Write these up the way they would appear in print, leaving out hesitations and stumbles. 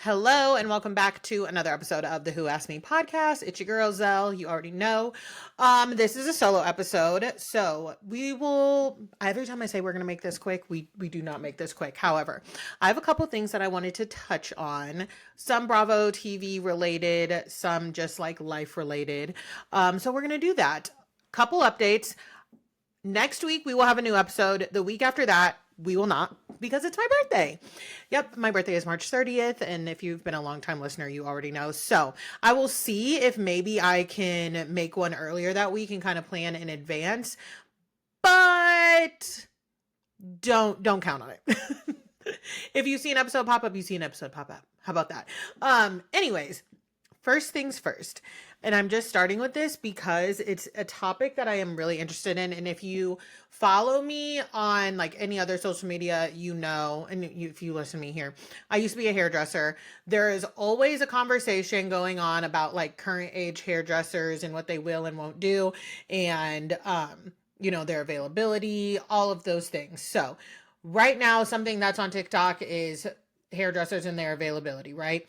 Hello and welcome back to another episode of the Who Asked Me podcast. It's your girl Zell. You already know. This is a solo episode, so we will. Every time I say we're going to make this quick, we do not make this quick. However, I have a couple things that I wanted to touch on. Some Bravo TV related, some just like life related. So we're going to do that. Couple updates. Next week we will have a new episode. The week after that we will not, because it's my birthday. Yep, my birthday is March 30th, and if you've been a long time listener, you already know. So I will see if maybe I can make one earlier that week and kind of plan in advance, but don't count on it. If you see an episode pop up, you see an episode pop up. How about that? Anyways, first things first. And I'm just starting with this because it's a topic that I am really interested in. And if you follow me on like any other social media, you know, and if you listen to me here, I used to be a hairdresser. There is always a conversation going on about like current age hairdressers and what they will and won't do. And, their availability, all of those things. So right now, something that's on TikTok is hairdressers and their availability, right?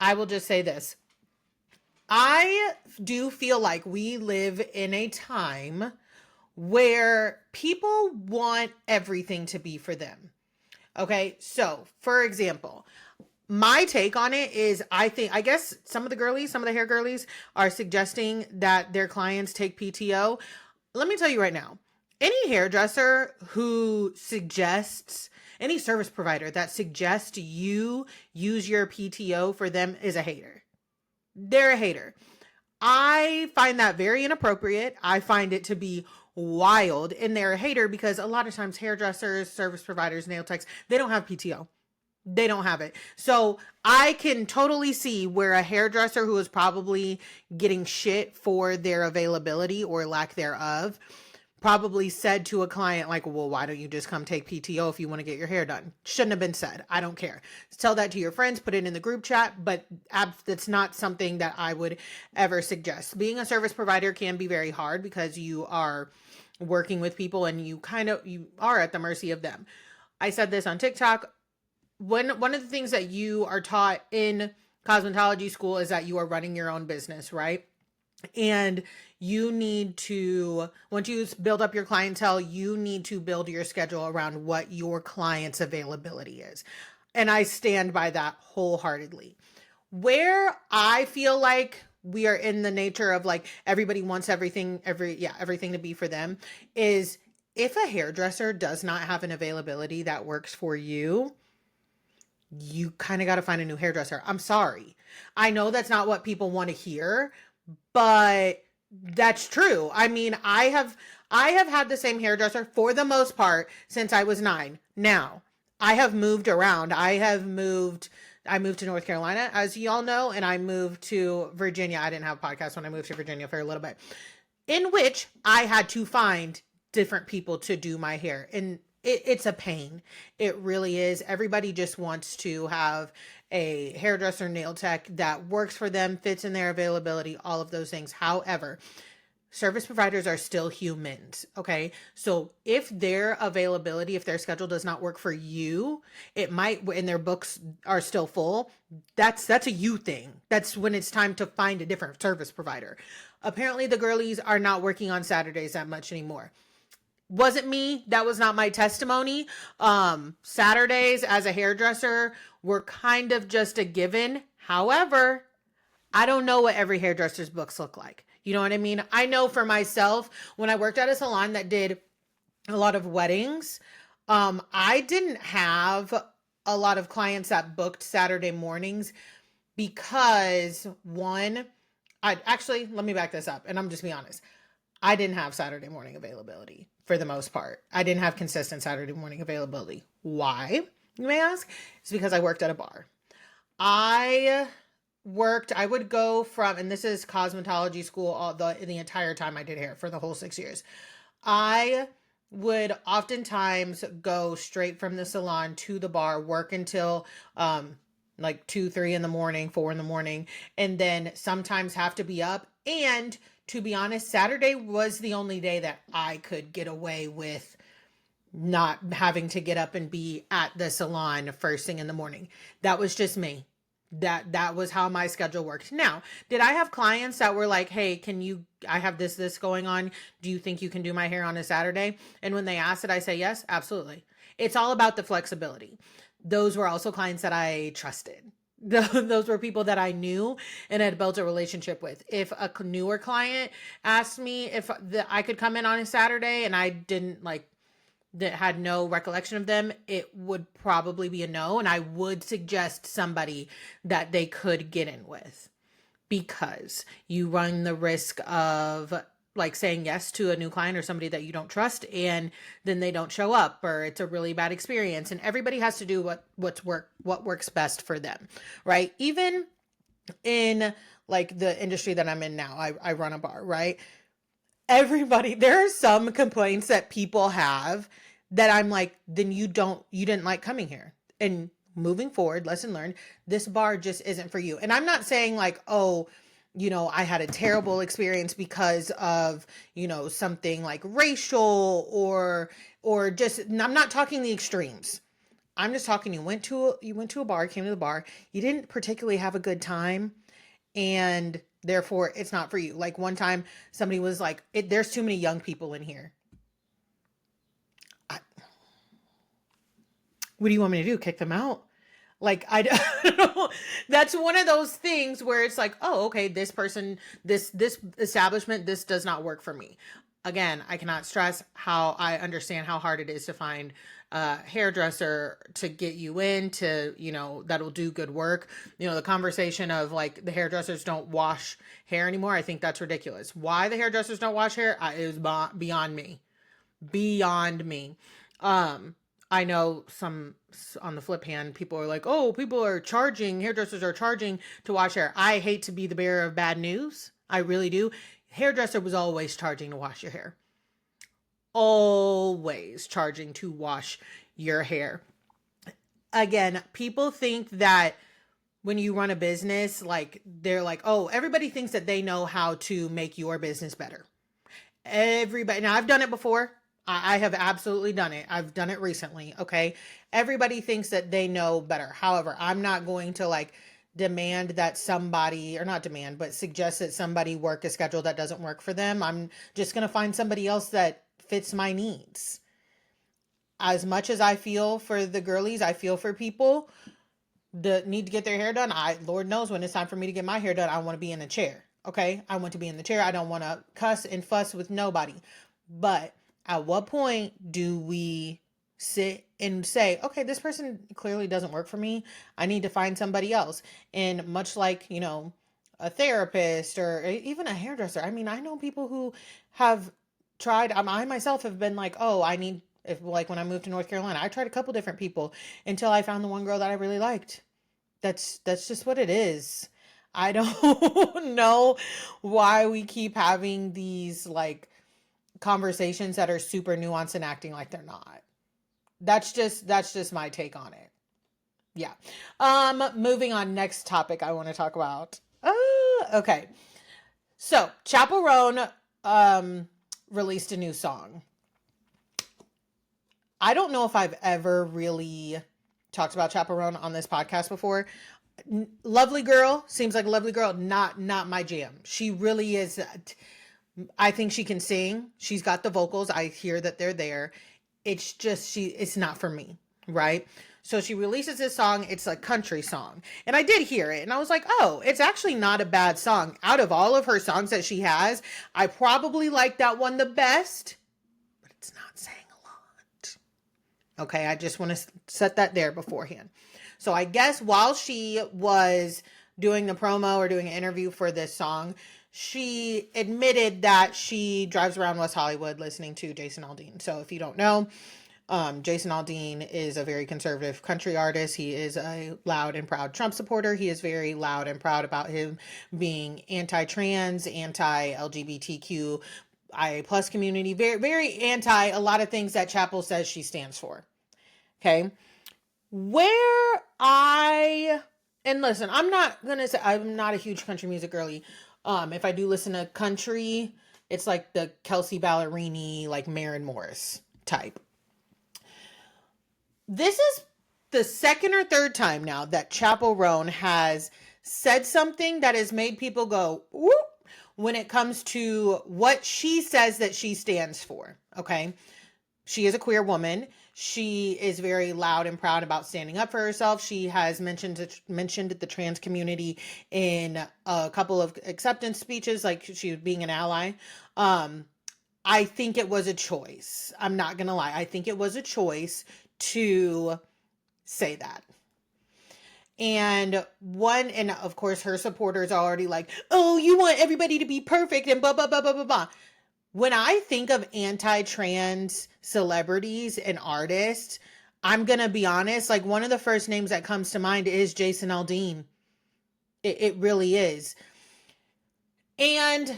I will just say this. I do feel like we live in a time where people want everything to be for them. Okay, so for example, my take on it is I guess some of the hair girlies are suggesting that their clients take PTO. Let me tell you right now, any hairdresser who suggests, any service provider that suggests you use your PTO for them is a hater. They're a hater. I find that very inappropriate. I find it to be wild, and they're a hater because a lot of times hairdressers, service providers, nail techs, they don't have PTO. They don't have it. So I can totally see where a hairdresser who is probably getting shit for their availability or lack thereof probably said to a client like, well, why don't you just come take PTO if you want to get your hair done? Shouldn't have been said. I don't care. Tell that to your friends, put it in the group chat, but that's not something that I would ever suggest. Being a service provider can be very hard because you are working with people and you are at the mercy of them. I said this on TikTok. One of the things that you are taught in cosmetology school is that you are running your own business, right? And you need to, once you build up your clientele, you need to build your schedule around what your client's availability is. And I stand by that wholeheartedly. Where I feel like we are in the nature of like everybody wants everything to be for them is if a hairdresser does not have an availability that works for you, you kind of got to find a new hairdresser. I'm sorry. I know that's not what people want to hear, but that's true. I mean, I have had the same hairdresser for the most part since I was 9. Now, I have moved around. I moved to North Carolina, as y'all know, and I moved to Virginia. I didn't have a podcast when I moved to Virginia for a little bit, in which I had to find different people to do my hair. And it's a pain. It really is. Everybody just wants to have a hairdresser, nail tech that works for them, fits in their availability, all of those things. However, service providers are still humans, okay? So if their availability, if their schedule does not work for you, it might, and their books are still full, that's a you thing. That's when it's time to find a different service provider. Apparently the girlies are not working on Saturdays that much anymore. Wasn't me. That was not my testimony. Saturdays as a hairdresser were kind of just a given. However, I don't know what every hairdresser's books look like. You know what I mean? I know for myself, when I worked at a salon that did a lot of weddings, I didn't have a lot of clients that booked Saturday mornings because let me back this up and I'm just be honest. I didn't have Saturday morning availability for the most part. I didn't have consistent Saturday morning availability. Why, you may ask? It's because I worked at a bar. I would go from, and this is cosmetology school the entire time I did hair for the whole 6 years. I would oftentimes go straight from the salon to the bar, work until like 2, 3 in the morning, 4 in the morning, and then sometimes have to be up. And to be honest, Saturday was the only day that I could get away with not having to get up and be at the salon first thing in the morning. That was just me. That was how my schedule worked. Now, did I have clients that were like, hey, I have this going on. Do you think you can do my hair on a Saturday? And when they asked it, I say, yes, absolutely. It's all about the flexibility. Those were also clients that I trusted. Those were people that I knew and had built a relationship with. If a newer client asked me if I could come in on a Saturday and I didn't like, that had no recollection of them, it would probably be a no. And I would suggest somebody that they could get in with, because you run the risk of like saying yes to a new client or somebody that you don't trust, and then they don't show up, or it's a really bad experience. And everybody has to do what works best for them, right? Even in like the industry that I'm in now, I run a bar, right? There are some complaints that people have that I'm like, then you didn't like coming here. And moving forward, lesson learned, this bar just isn't for you. And I'm not saying like, oh, I had a terrible experience because of, something like racial or just, I'm not talking the extremes. I'm just talking, you went to a bar, came to the bar, you didn't particularly have a good time, and therefore it's not for you. Like one time somebody was like, there's too many young people in here. What do you want me to do? Kick them out? Like, I don't know. That's one of those things where it's like, oh, okay, this person, this establishment, this does not work for me. Again, I cannot stress how I understand how hard it is to find a hairdresser to get you in to, that'll do good work. The conversation of like the hairdressers don't wash hair anymore, I think that's ridiculous. Why the hairdressers don't wash hair is beyond me. Beyond me. I know some, on the flip hand, people are like, oh, hairdressers are charging to wash hair. I hate to be the bearer of bad news. I really do. Hairdresser was always charging to wash your hair. Always charging to wash your hair. Again, people think that when you run a business, like they're like, oh, everybody thinks that they know how to make your business better. Everybody. Now, I've done it before. I have absolutely done it. I've done it recently. Okay. Everybody thinks that they know better. However, I'm not going to like demand that somebody, or not demand, but suggest that somebody work a schedule that doesn't work for them. I'm just going to find somebody else that fits my needs. As much as I feel for the girlies, I feel for people that need to get their hair done. Lord knows when it's time for me to get my hair done, I want to be in a chair. Okay. I want to be in the chair. I don't want to cuss and fuss with nobody. But at what point do we sit and say, okay, this person clearly doesn't work for me. I need to find somebody else. And much like, a therapist or even a hairdresser. I mean, I know people who have tried, I myself have been like, oh, like when I moved to North Carolina, I tried a couple different people until I found the one girl that I really liked. That's just what it is. I don't know why we keep having these like conversations that are super nuanced and acting like they're not. That's just my take on it. Yeah. Moving on, next topic I want to talk about. Okay. So Chappell Roan released a new song. I don't know if I've ever really talked about Chappell Roan on this podcast before. Lovely girl, seems like a lovely girl. Not my jam. She really is. I think she can sing. She's got the vocals. I hear that they're there. It's just, it's not for me. Right. So she releases this song. It's a country song. And I did hear it. And I was like, oh, it's actually not a bad song. Out of all of her songs that she has, I probably like that one the best. But it's not saying a lot. Okay. I just want to set that there beforehand. So I guess while she was doing the promo or doing an interview for this song, she admitted that she drives around West Hollywood listening to Jason Aldean. So if you don't know, Jason Aldean is a very conservative country artist. He is a loud and proud Trump supporter. He is very loud and proud about him being anti-trans, anti-LGBTQIA plus community, very, very anti a lot of things that Chappell says she stands for. Okay. And listen, I'm not going to say I'm not a huge country music girly. If I do listen to country, it's like the Kelsey Ballerini, like Maren Morris type. This is the second or third time now that Chappell Roan has said something that has made people go, whoop, when it comes to what she says that she stands for. Okay. She is a queer woman. She is very loud and proud about standing up for herself. She has mentioned the trans community in a couple of acceptance speeches, like she was being an ally. I think it was a choice. I'm not going to lie. I think it was a choice to say that. And of course, her supporters are already like, oh, you want everybody to be perfect and blah, blah, blah, blah, blah, blah. When I think of anti-trans celebrities and artists, I'm going to be honest, like one of the first names that comes to mind is Jason Aldean. It really is. And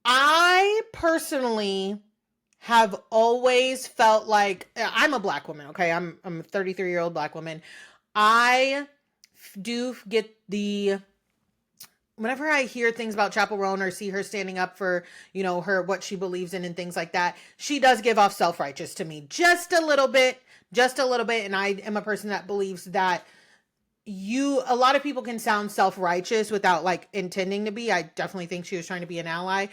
I personally have always felt like, I'm a black woman, okay? I'm a 33-year-old black woman. I do get whenever I hear things about Chappell Roan or see her standing up for, what she believes in and things like that, she does give off self-righteous to me just a little bit. And I am a person that believes that a lot of people can sound self-righteous without like intending to be. I definitely think she was trying to be an ally.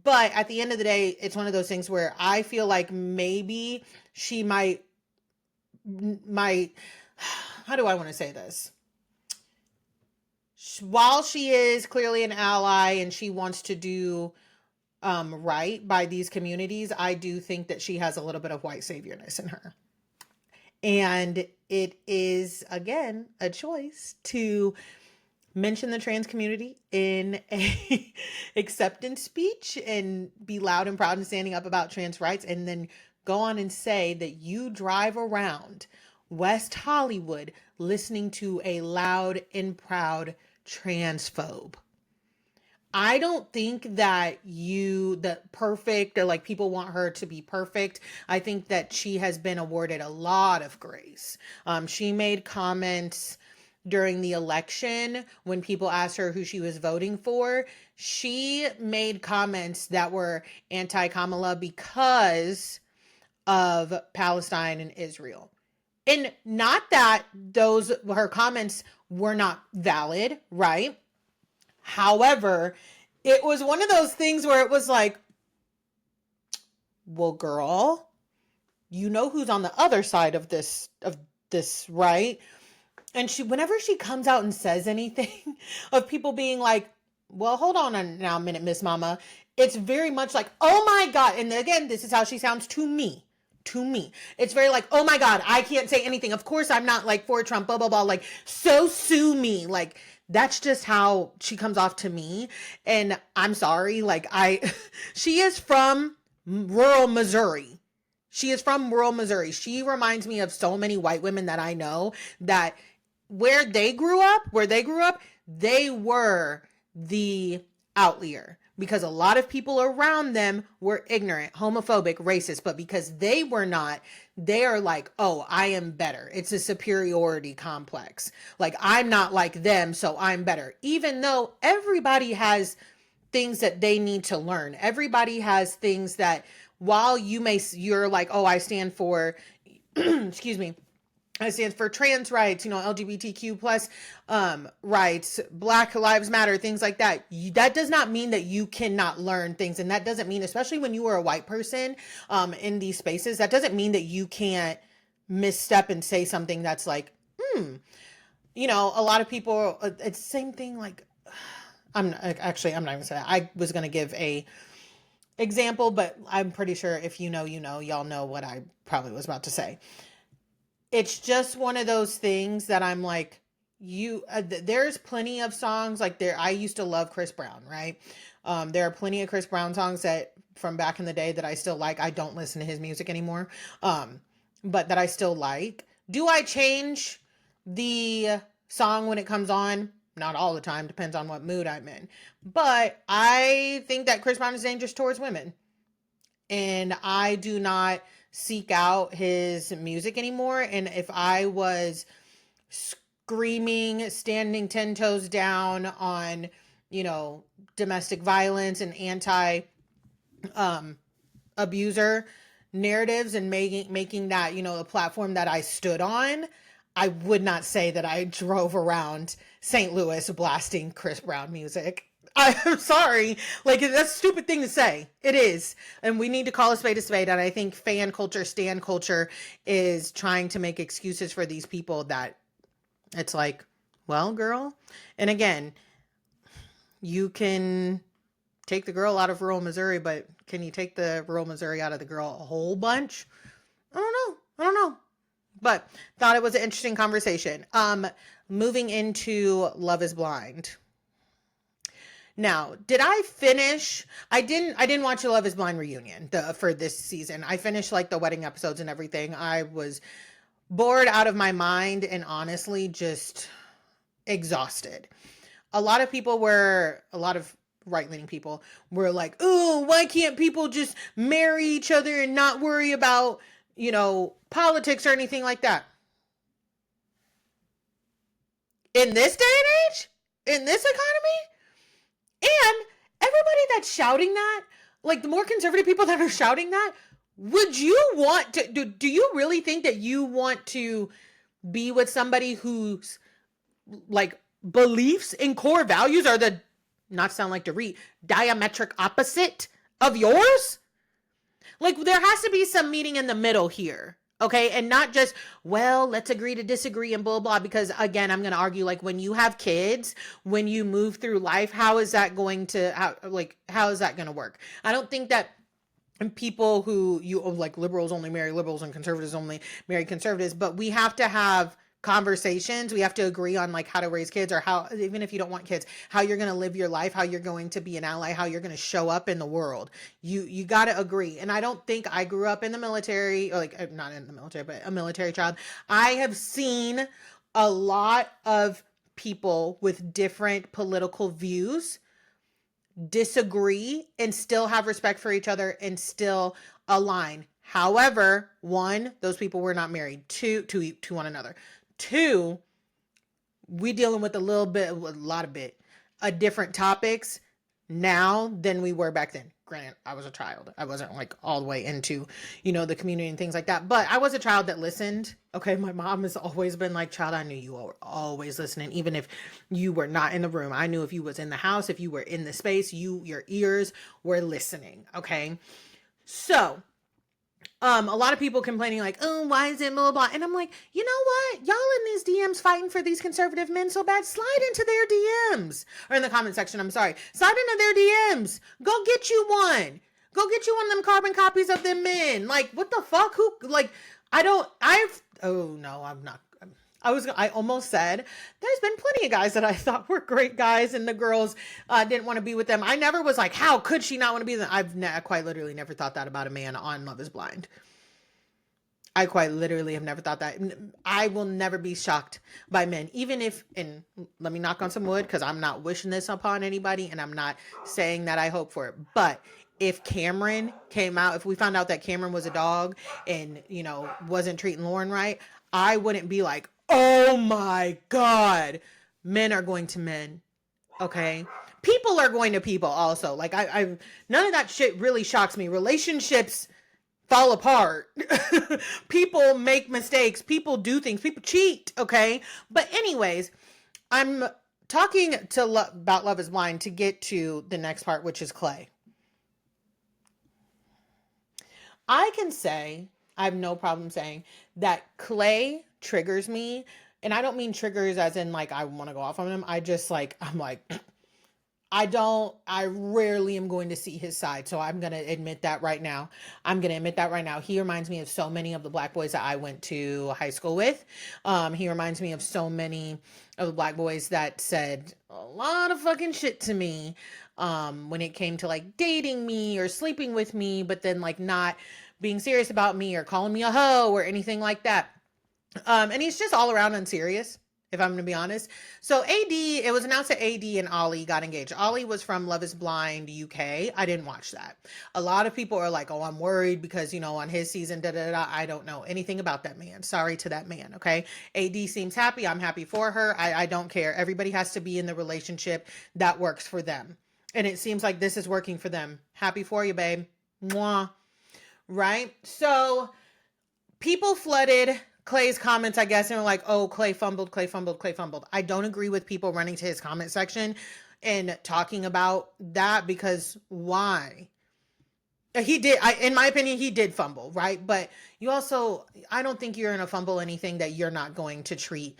But at the end of the day, it's one of those things where I feel like maybe she might, how do I want to say this? While she is clearly an ally and she wants to do right by these communities, I do think that she has a little bit of white saviorness in her. And it is, again, a choice to mention the trans community in a acceptance speech and be loud and proud and standing up about trans rights, and then go on and say that you drive around West Hollywood listening to a loud and proud transphobe. I don't think that perfect, or like people want her to be perfect. I think that she has been awarded a lot of grace. She made comments during the election when people asked her who she was voting for. She made comments that were anti-Kamala because of Palestine and Israel. And not that her comments were not valid, right? However, it was one of those things where it was like, well, girl, you know who's on the other side of this, right? And whenever she comes out and says anything of people being like, well, hold on now a minute, Miss Mama. It's very much like, oh my God. And again, this is how she sounds to me. It's very like, oh my God, I can't say anything. Of course, I'm not like for Trump, blah, blah, blah. Like, so sue me. Like, that's just how she comes off to me. And I'm sorry. Like, she is from rural Missouri. She reminds me of so many white women that I know that where they grew up, they were the outlier. Because a lot of people around them were ignorant, homophobic, racist, but because they were not, they are like, oh, I am better. It's a superiority complex. Like, I'm not like them, so I'm better. Even though everybody has things that they need to learn. Everybody has things that while you're like, oh, I stand for, excuse me, I stand for trans rights, LGBTQ plus rights, Black Lives Matter, things like that. That does not mean that you cannot learn things. And that doesn't mean, especially when you are a white person in these spaces, that doesn't mean that you can't misstep and say something that's like, a lot of people, it's the same thing. Like, I'm not even saying that. I was going to give a example, but I'm pretty sure if y'all know what I probably was about to say. It's just one of those things that I'm like, there's plenty of songs like I used to love Chris Brown, right? There are plenty of Chris Brown songs that from back in the day that I still like. I don't listen to his music anymore. But that I still like. Do I change the song when it comes on? Not all the time. Depends on what mood I'm in. But I think that Chris Brown is dangerous towards women. And I do not seek out his music anymore. And if I was screaming, standing 10 toes down on, domestic violence and abuser narratives and making that, a platform that I stood on, I would not say that I drove around St. Louis blasting Chris Brown music. I'm sorry. Like, that's a stupid thing to say. It is. And we need to call a spade a spade. And I think fan culture, stan culture is trying to make excuses for these people that it's like, well, girl. And again, you can take the girl out of rural Missouri, but can you take the rural Missouri out of the girl a whole bunch? I don't know. But thought it was an interesting conversation. Moving into Love is Blind. Now, did I finish? I didn't watch the Love is Blind reunion for this season. I finished like the wedding episodes and everything. I was bored out of my mind and honestly just exhausted. A lot of right-leaning people were like, oh, why can't people just marry each other and not worry about, politics or anything like that? In this day and age, in this economy, and everybody that's shouting that, like the more conservative people that are shouting that, would you want to, do you really think that you want to be with somebody whose like beliefs and core values are not sound like Dorit, diametric opposite of yours? Like there has to be some meeting in the middle here. Okay. And not just, well, let's agree to disagree and blah, blah. Because again, I'm going to argue like when you have kids, when you move through life, how is that going to, how is that going to work? I don't think that people who like liberals only marry liberals and conservatives only marry conservatives, but we have to have conversations. We have to agree on like how to raise kids or how, even if you don't want kids, how you're going to live your life, how you're going to be an ally, how you're going to show up in the world. You got to agree. And I don't think I grew up in the military, or like not in the military, but a military child. I have seen a lot of people with different political views disagree and still have respect for each other and still align. However, one, those people were not married to one another. Two, we dealing with different topics now than we were back then. Granted, I was a child. I wasn't like all the way into, the community and things like that. But I was a child that listened. Okay, my mom has always been like, child, I knew you were always listening. Even if you were not in the room, I knew if you was in the house, if you were in the space, your ears were listening. Okay. So a lot of people complaining like, oh, why is it blah, blah, blah. And I'm like, you know what? Y'all in these DMs fighting for these conservative men so bad, slide into their DMs. Or in the comment section, I'm sorry. Slide into their DMs. Go get you one. Go get you one of them carbon copies of them men. Like, what the fuck? I'm not. I almost said there's been plenty of guys that I thought were great guys and the girls didn't want to be with them. I never was like, how could she not want to be with them? I quite literally never thought that about a man on Love is Blind. I quite literally have never thought that. I will never be shocked by men, even if, and let me knock on some wood because I'm not wishing this upon anybody and I'm not saying that I hope for it. But if Cameron came out, if we found out that Cameron was a dog and, wasn't treating Lauren right, I wouldn't be like, oh my God, men are going to men. Okay. People are going to people also. Like I none of that shit really shocks me. Relationships fall apart. People make mistakes. People do things. People cheat. Okay. But anyways, I'm talking about Love is Blind to get to the next part, which is Clay. I can say, I have no problem saying that Clay triggers me. And I don't mean triggers as in like, I want to go off on him. I just like, I'm like, I rarely am going to see his side. So I'm going to admit that right now. He reminds me of so many of the black boys that I went to high school with. He reminds me of so many of the black boys that said a lot of fucking shit to me, when it came to like dating me or sleeping with me, but then like not being serious about me or calling me a hoe or anything like that. And he's just all around unserious, if I'm going to be honest. So it was announced that AD and Ollie got engaged. Ollie was from Love is Blind UK. I didn't watch that. A lot of people are like, oh, I'm worried because, on his season, I don't know anything about that man. Sorry to that man. Okay. AD seems happy. I'm happy for her. I don't care. Everybody has to be in the relationship that works for them. And it seems like this is working for them. Happy for you, babe. Mwah. Right? So people flooded Clay's comments, I guess, and were like, oh, Clay fumbled, Clay fumbled, Clay fumbled. I don't agree with people running to his comment section and talking about that, because why? He did, in my opinion, he did fumble, right? But you also, I don't think you're in a fumble anything that you're not going to treat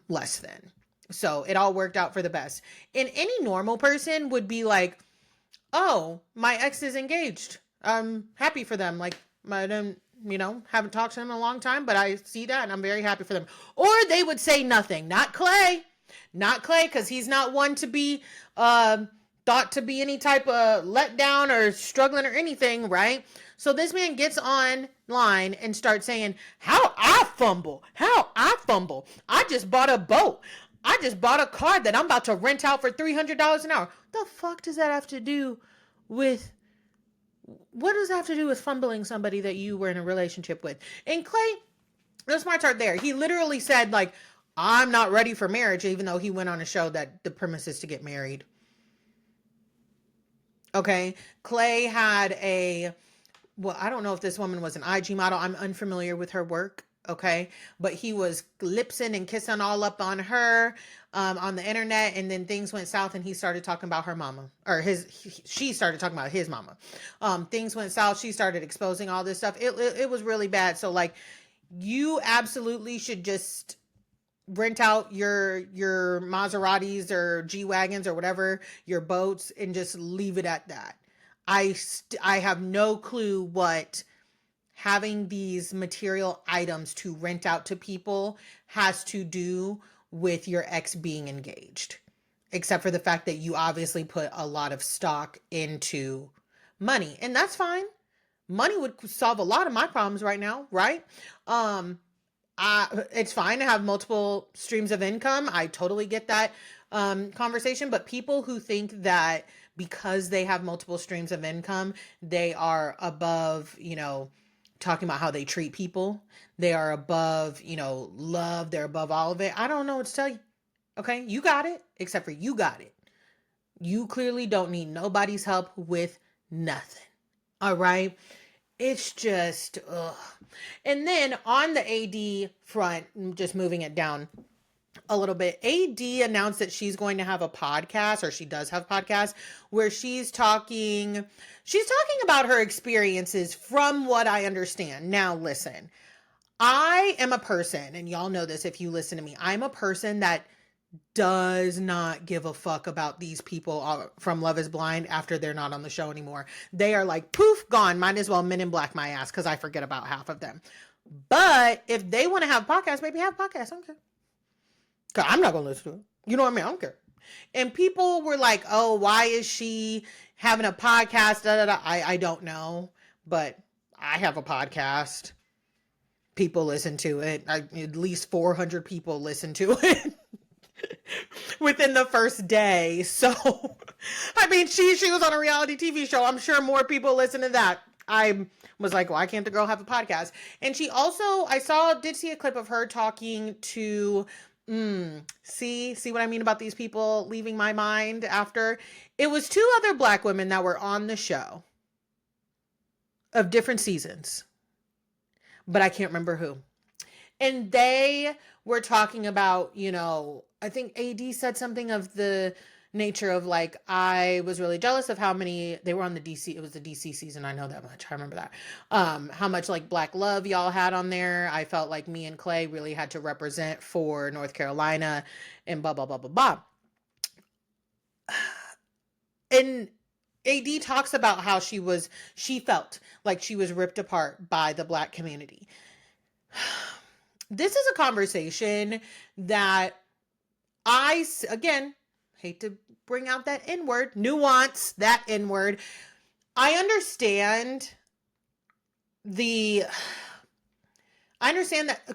less than. So it all worked out for the best. And any normal person would be like, oh, my ex is engaged. I'm happy for them. Like, I don't, haven't talked to them in a long time, but I see that and I'm very happy for them. Or they would say nothing. Not Clay. Not Clay, because he's not one to be thought to be any type of letdown or struggling or anything, right? So this man gets online and starts saying, how I fumble. I just bought a boat. I just bought a car that I'm about to rent out for $300 an hour. The fuck does that have to do with, what does that have to do with fumbling somebody that you were in a relationship with? And Clay, the smarts are there. He literally said, like, I'm not ready for marriage, even though he went on a show that the premise is to get married. Okay. Clay had I don't know if this woman was an IG model. I'm unfamiliar with her work. Okay. But he was lipsing and kissing all up on her on the internet. And then things went south and he started talking about her mama, or she started talking about his mama. Things went south. She started exposing all this stuff. It was really bad. So like, you absolutely should just rent out your Maseratis or G-Wagons or whatever, your boats, and just leave it at that. I have no clue what having these material items to rent out to people has to do with your ex being engaged, except for the fact that you obviously put a lot of stock into money, and that's fine. Money would solve a lot of my problems right now, right? It's fine to have multiple streams of income. I totally get that conversation. But people who think that because they have multiple streams of income, they are above, talking about how they treat people. They are above, love. They're above all of it. I don't know what to tell you. Okay. You got it, except for you got it. You clearly don't need nobody's help with nothing. All right. It's just, ugh. And then on the AD front, just moving it down a little bit, AD announced that she's going to have a podcast, or she does have a podcast, where she's talking about her experiences from what I understand. Now, listen, I am a person, and y'all know this if you listen to me, I'm a person that does not give a fuck about these people from Love is Blind after they're not on the show anymore. They are like, poof, gone. Might as well Men in Black my ass, because I forget about half of them. But if they want to have podcasts, maybe have podcasts. I don't care. Because I'm not going to listen to it. You know what I mean? I don't care. And people were like, oh, why is she having a podcast? Da, da, da. I don't know. But I have a podcast. People listen to it. At least 400 people listen to it. Within the first day. So, I mean, she was on a reality TV show. I'm sure more people listen to that. I was like, why can't the girl have a podcast? And she also, did see a clip of her talking to, see what I mean about these people leaving my mind after? It was 2 other Black women that were on the show of different seasons, but I can't remember who. And they were talking about, I think AD said something of the nature of like, I was really jealous of how many, they were on the DC, it was the DC season, I know that much, I remember that. How much like Black love y'all had on there. I felt like me and Clay really had to represent for North Carolina and blah, blah, blah, blah, blah. And AD talks about how she felt like she was ripped apart by the Black community. This is a conversation that I, again, hate to bring out that N-word, nuance, that N-word. I understand that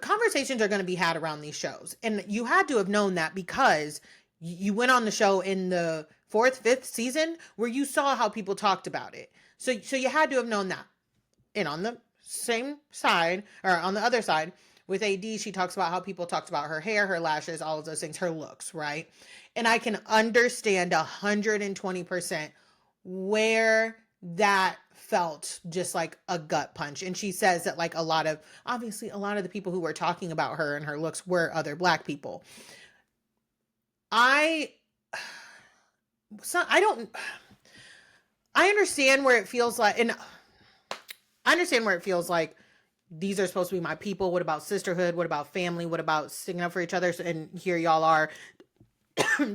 conversations are going to be had around these shows. And you had to have known that because you went on the show in the 4th, 5th season where you saw how people talked about it. So you had to have known that. And on the same side, or on the other side, with AD, she talks about how people talked about her hair, her lashes, all of those things, her looks, right? And I can understand 120% where that felt just like a gut punch. And she says that like obviously a lot of the people who were talking about her and her looks were other Black people. I don't, I understand where it feels like, and I understand where it feels like these are supposed to be my people. What about sisterhood? What about family? What about sticking up for each other? And here y'all are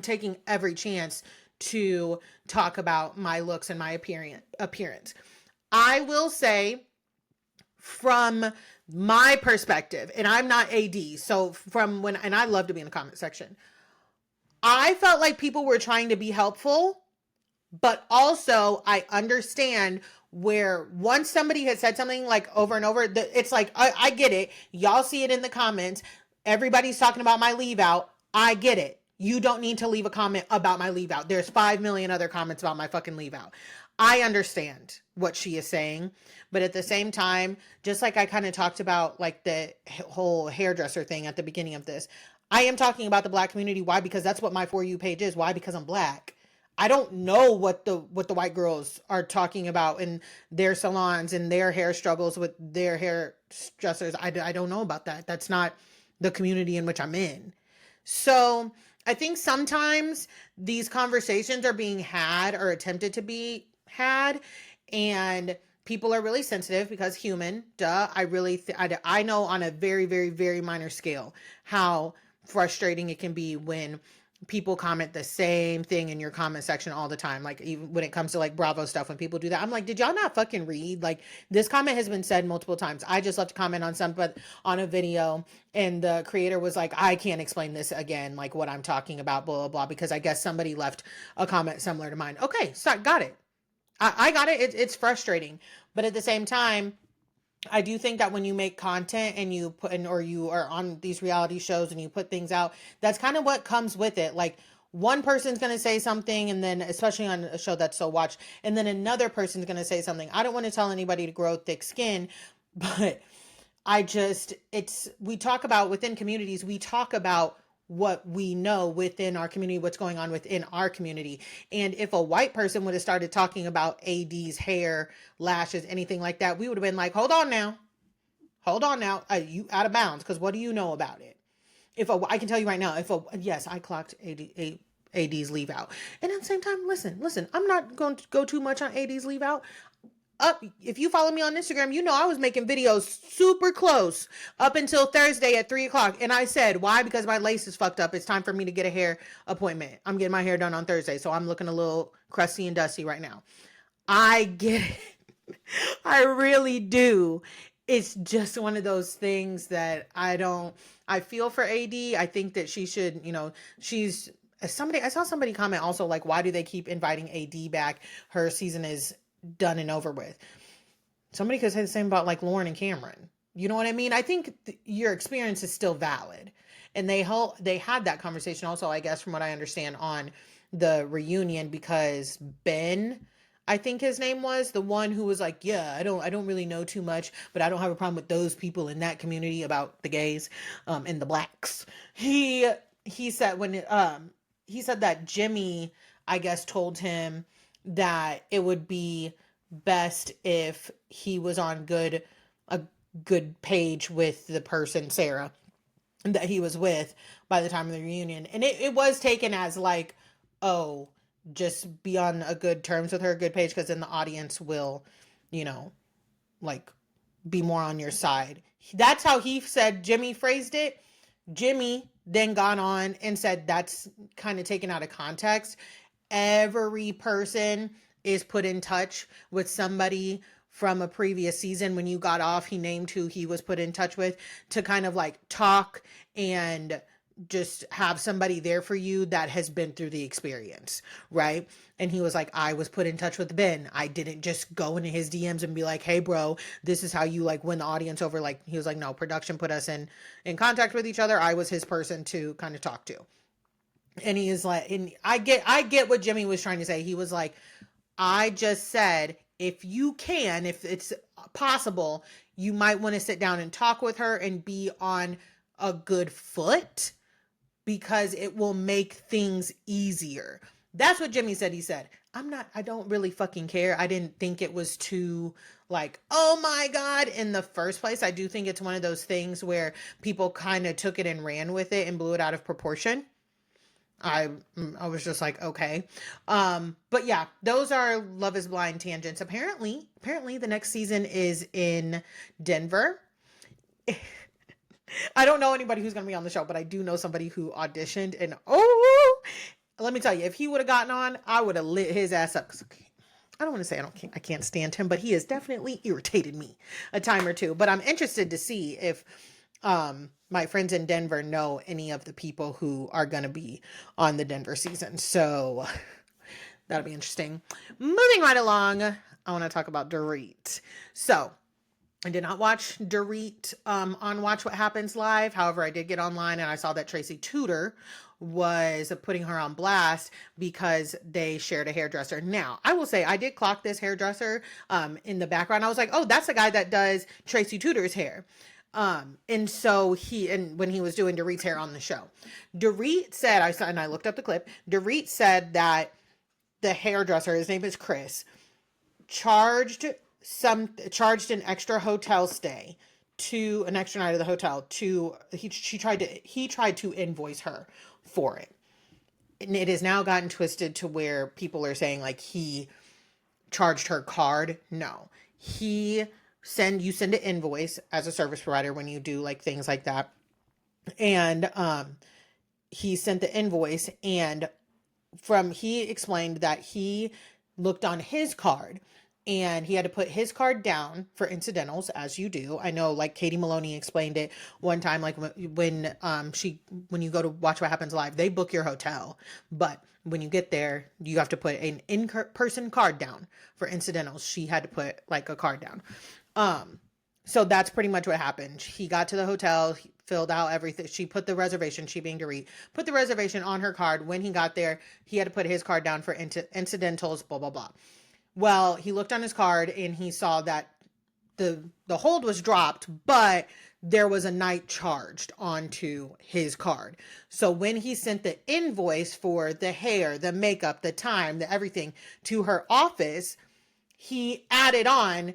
taking every chance to talk about my looks and my appearance. I will say, from my perspective, and I'm not AD, so and I love to be in the comment section, I felt like people were trying to be helpful, but also I understand where once somebody has said something like over and over, it's like, I get it. Y'all see it in the comments. Everybody's talking about my leave out. I get it. You don't need to leave a comment about my leave out. There's 5 million other comments about my fucking leave out. I understand what she is saying, but at the same time, just like I kind of talked about like the whole hairdresser thing at the beginning of this, I am talking about the Black community. Why? Because that's what my For You page is. Why? Because I'm Black. I don't know what the white girls are talking about in their salons and their hair struggles with their hairdressers. I don't know about that. That's not the community in which I'm in. So I think sometimes these conversations are being had or attempted to be had, and people are really sensitive because human, I know on a very, very, very minor scale how frustrating it can be when people comment the same thing in your comment section all the time. Like even when it comes to like Bravo stuff, when people do that, I'm like, did y'all not fucking read? Like this comment has been said multiple times. I just left a comment on a video, and the creator was like, I can't explain this again, like what I'm talking about, blah, blah, blah, because I guess somebody left a comment similar to mine. Okay, so got it. I got it. It's frustrating. But at the same time, I do think that when you make content and you put in, or you are on these reality shows and you put things out, that's kind of what comes with it. Like one person's going to say something, and then especially on a show that's so watched, and then another person's going to say something. I don't want to tell anybody to grow thick skin, but we talk about within communities, we talk about what we know within our community, what's going on within our community. And if a white person would have started talking about AD's hair, lashes, anything like that, we would have been like, hold on now, you out of bounds, because what do you know about it? I can tell you right now, yes, I clocked AD's leave out. And at the same time, listen, I'm not going to go too much on AD's leave out. If you follow me on Instagram, you know I was making videos super close up until Thursday at 3:00. And I said, why? Because my lace is fucked up. It's time for me to get a hair appointment. I'm getting my hair done on Thursday, so I'm looking a little crusty and dusty right now. I get it. I really do. It's just one of those things that I feel for AD. I think that she should, I saw somebody comment also like, why do they keep inviting AD back? Her season is done and over with. Somebody could say the same about like Lauren and Cameron. You know what I mean? I think your experience is still valid. And they had that conversation also, I guess, from what I understand, on the reunion, because Ben, I think his name was, the one who was like, yeah, I don't really know too much, but I don't have a problem with those people in that community about the gays and the Blacks. He said he said that Jimmy, I guess, told him that it would be best if he was on a good page with the person, Sarah, that he was with by the time of the reunion. And it was taken as like, oh, just be on a good terms with her, good page, because then the audience will, like be more on your side. That's how he said Jimmy phrased it. Jimmy then gone on and said that's kind of taken out of context. Every person is put in touch with somebody from a previous season. When you got off, he named who he was put in touch with to kind of like talk and just have somebody there for you that has been through the experience, right? And he was like, I was put in touch with Ben. I didn't just go into his DMs and be like, hey bro, this is how you like win the audience over. Like, he was like, no, production put us in contact with each other. I was his person to kind of talk to. And he is like, and I get what Jimmy was trying to say. He was like, I just said, if it's possible, you might want to sit down and talk with her and be on a good foot, because it will make things easier. That's what Jimmy said. He said, I don't really fucking care. I didn't think it was too like, oh my God, in the first place. I do think it's one of those things where people kind of took it and ran with it and blew it out of proportion. I was just like, okay. But yeah, those are Love is Blind tangents. Apparently the next season is in Denver. I don't know anybody who's going to be on the show, but I do know somebody who auditioned, and oh, let me tell you, if he would have gotten on, I would have lit his ass up. I don't want to say I can't stand him, but he has definitely irritated me a time or two. But I'm interested to see if my friends in Denver know any of the people who are going to be on the Denver season. So that'll be interesting. Moving right along, I want to talk about Dorit. So I did not watch Dorit on Watch What Happens Live. However, I did get online and I saw that Tracy Tudor was putting her on blast because they shared a hairdresser. Now, I will say I did clock this hairdresser in the background. I was like, oh, that's the guy that does Tracy Tudor's hair. And so when he was doing Dorit's hair on the show, Dorit said, I looked up the clip. Dorit said that the hairdresser, his name is Chris, charged an extra hotel stay to an extra night of the hotel he tried to invoice her for it. And it has now gotten twisted to where people are saying like he charged her card. No, you send an invoice as a service provider when you do like things like that. And he sent the invoice, and he explained that he looked on his card and he had to put his card down for incidentals, as you do. I know, like Katie Maloney explained it one time, like when you go to Watch What Happens Live, they book your hotel, but when you get there, you have to put an in-person card down for incidentals. She had to put like a card down. So that's pretty much what happened. He got to the hotel, he filled out everything. She put the reservation, she being Dorit, put the reservation on her card. When he got there, he had to put his card down for incidentals, blah, blah, blah. Well, he looked on his card and he saw that the hold was dropped, but there was a night charged onto his card. So when he sent the invoice for the hair, the makeup, the time, the everything to her office, he added on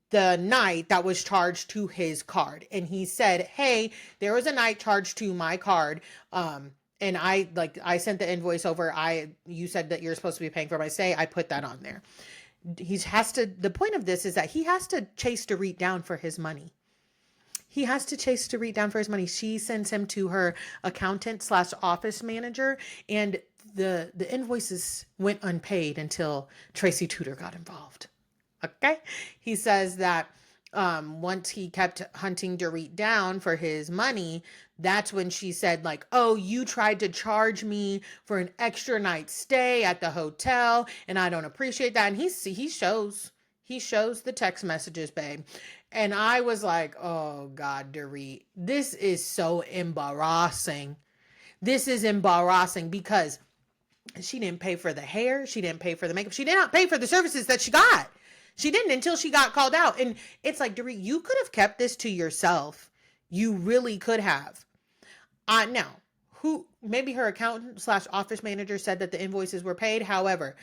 the night that was charged to his card. And he said, hey, there was a night charged to my card. And I sent the invoice over. You said that you're supposed to be paying for my stay. I put that on there. The point of this is that he has to chase Dorit down for his money. He has to chase Dorit down for his money. She sends him to her accountant / office manager, and the invoices went unpaid until Tracy Tudor got involved. Okay. He says that once he kept hunting Dorit down for his money, that's when she said like, oh, you tried to charge me for an extra night stay at the hotel and I don't appreciate that. And he shows the text messages, babe. And I was like, oh God, Dorit, this is so embarrassing. This is embarrassing because she didn't pay for the hair. She didn't pay for the makeup. She did not pay for the services that she got. She didn't until she got called out. And it's like, Dorit, you could have kept this to yourself. You really could have. Now, maybe her accountant / office manager said that the invoices were paid. However,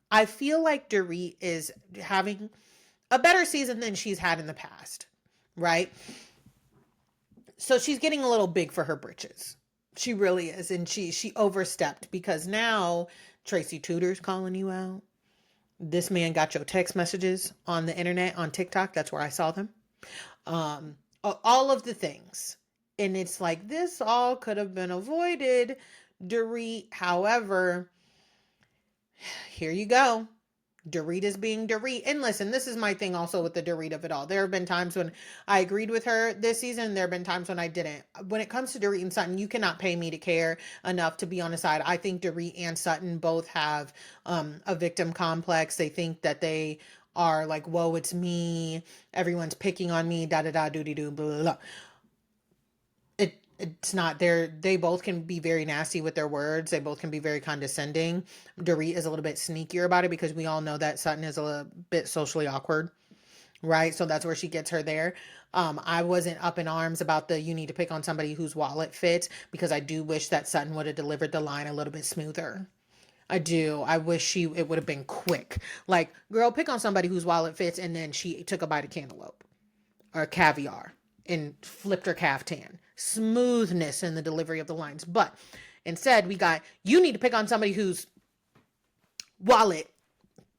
I feel like Dorit is having a better season than she's had in the past, right? So she's getting a little big for her britches. She really is. And she overstepped because now Tracy Tudor's calling you out. This man got your text messages on the internet, on TikTok. That's where I saw them. All of the things. And it's like, this all could have been avoided, Dorit. However, here you go. Dorit is being Dorit. And listen, this is my thing also with the Dorit of it all. There have been times when I agreed with her this season. There have been times when I didn't. When it comes to Dorit and Sutton, you cannot pay me to care enough to be on the side. I think Dorit and Sutton both have a victim complex. They think that they are like, whoa, it's me. Everyone's picking on me, da-da-da, doo-dee-doo, blah, blah, blah. It's not there. They both can be very nasty with their words. They both can be very condescending. Dorit is a little bit sneakier about it because we all know that Sutton is a little bit socially awkward. right? So that's where she gets her there. I wasn't up in arms about the you need to pick on somebody whose wallet fits, because I do wish that Sutton would have delivered the line a little bit smoother. I do. I wish it would have been quick. Like, girl, pick on somebody whose wallet fits, and then she took a bite of cantaloupe or caviar and flipped her caftan. Smoothness in the delivery of the lines. But instead, we got, you need to pick on somebody whose wallet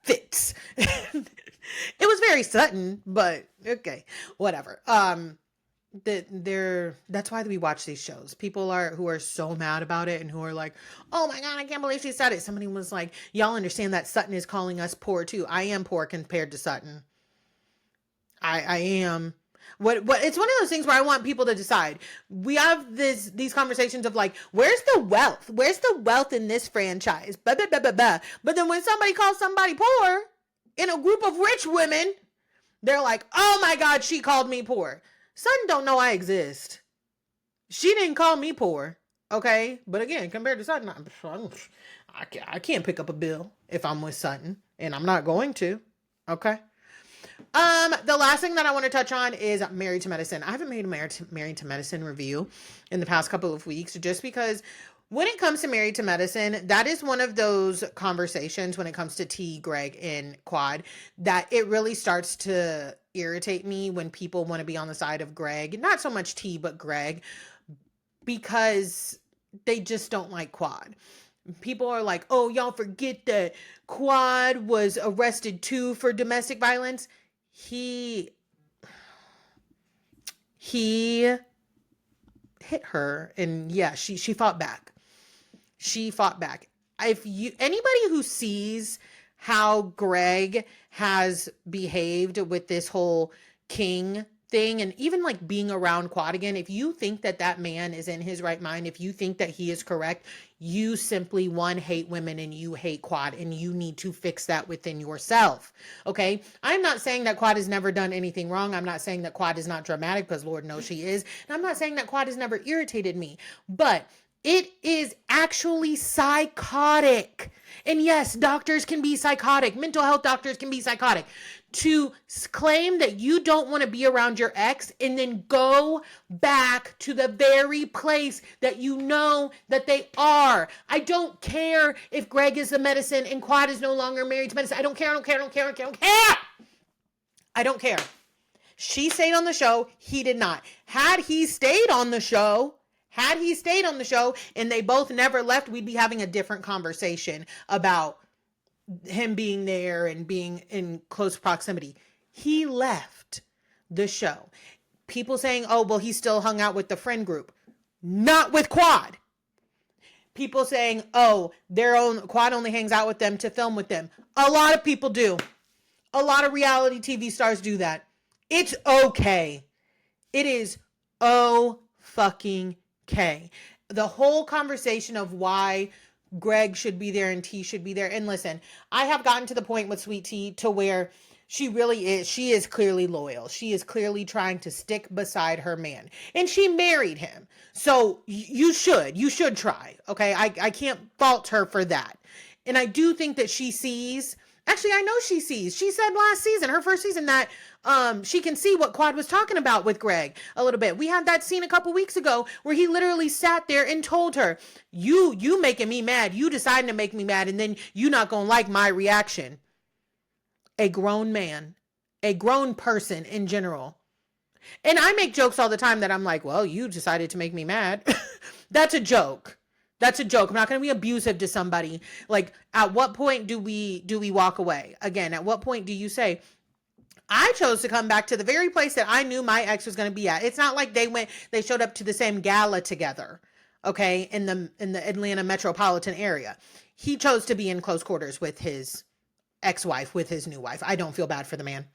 fits. It was very Sutton, but okay, whatever. That's why we watch these shows. People who are so mad about it and who are like, oh my God, I can't believe she said it. Somebody was like, y'all understand that Sutton is calling us poor too. I am poor compared to Sutton. I am. What it's one of those things where I want people to decide. We have these conversations of like, where's the wealth? Where's the wealth in this franchise? Blah, blah, blah, blah, blah. But then when somebody calls somebody poor in a group of rich women, they're like, oh my God, she called me poor. Sutton don't know I exist. She didn't call me poor. Okay. But again, compared to Sutton, I can't pick up a bill if I'm with Sutton, and I'm not going to. Okay. The last thing that I want to touch on is Married to Medicine. I haven't made a Married to Medicine review in the past couple of weeks, just because when it comes to Married to Medicine, that is one of those conversations when it comes to T, Greg, and Quad that it really starts to irritate me when people want to be on the side of Greg. Not so much T, but Greg, because they just don't like Quad. People are like, oh, y'all forget that Quad was arrested too for domestic violence. He hit her, and yeah, she fought back. She fought back. If anybody who sees how Greg has behaved with this whole King thing, and even like being around Quad again, if you think that man is in his right mind, if you think that he is correct, you simply hate women and you hate Quad, and you need to fix that within yourself. Okay. I'm not saying that Quad has never done anything wrong. I'm not saying that Quad is not dramatic, because Lord knows she is. And I'm not saying that Quad has never irritated me, but it is actually psychotic. And yes, doctors can be psychotic. Mental health doctors can be psychotic. To claim that you don't want to be around your ex and then go back to the very place that you know that they are. I don't care if Greg is the medicine and Quad is no longer married to medicine. I don't care. I don't care. I don't care. I don't care. I don't care. I don't care. She stayed on the show. He did not. Had he stayed on the show and they both never left, we'd be having a different conversation about him being there and being in close proximity. He left the show. People saying, oh, well, he still hung out with the friend group. Not with Quad. People saying, oh, Quad only hangs out with them to film with them. A lot of people do. A lot of reality TV stars do that. It's okay. It is fucking okay. The whole conversation of why Greg should be there and T should be there. And listen, I have gotten to the point with Sweet Tea to where she is clearly loyal. She is clearly trying to stick beside her man, and she married him. So you should try. Okay. I can't fault her for that. And I do think that she sees, actually, I know she sees, she said last season, her first season, that she can see what Quad was talking about with Greg a little bit. We had that scene a couple weeks ago where he literally sat there and told her, you making me mad, you deciding to make me mad, and then you not gonna like my reaction. A grown man, a grown person in general. And I make jokes all the time that I'm like, well, you decided to make me mad. That's a joke. That's a joke. I'm not going to be abusive to somebody. Like, at what point do we walk away? Again, at what point do you say, I chose to come back to the very place that I knew my ex was going to be at? It's not like they showed up to the same gala together, okay, in the Atlanta metropolitan area. He chose to be in close quarters with his ex-wife, with his new wife. I don't feel bad for the man.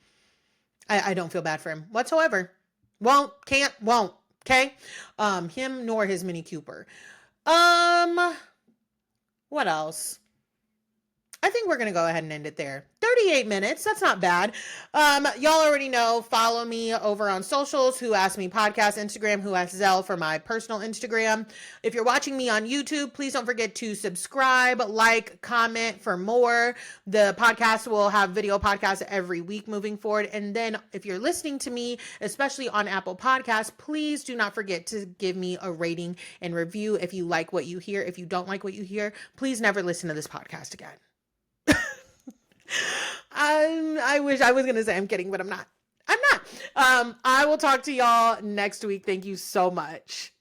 I don't feel bad for him whatsoever. Won't, okay? Him nor his Mini Cooper. What else? I think we're going to go ahead and end it there. 38 minutes. That's not bad. Y'all already know, follow me over on socials, Who Asked Me Podcast, Instagram, Who Asked Zell for my personal Instagram. If you're watching me on YouTube, please don't forget to subscribe, like, comment for more. The podcast will have video podcasts every week moving forward. And then if you're listening to me, especially on Apple Podcasts, please do not forget to give me a rating and review if you like what you hear. If you don't like what you hear, please never listen to this podcast again. I wish I was going to say I'm kidding, but I'm not. I will talk to y'all next week. Thank you so much.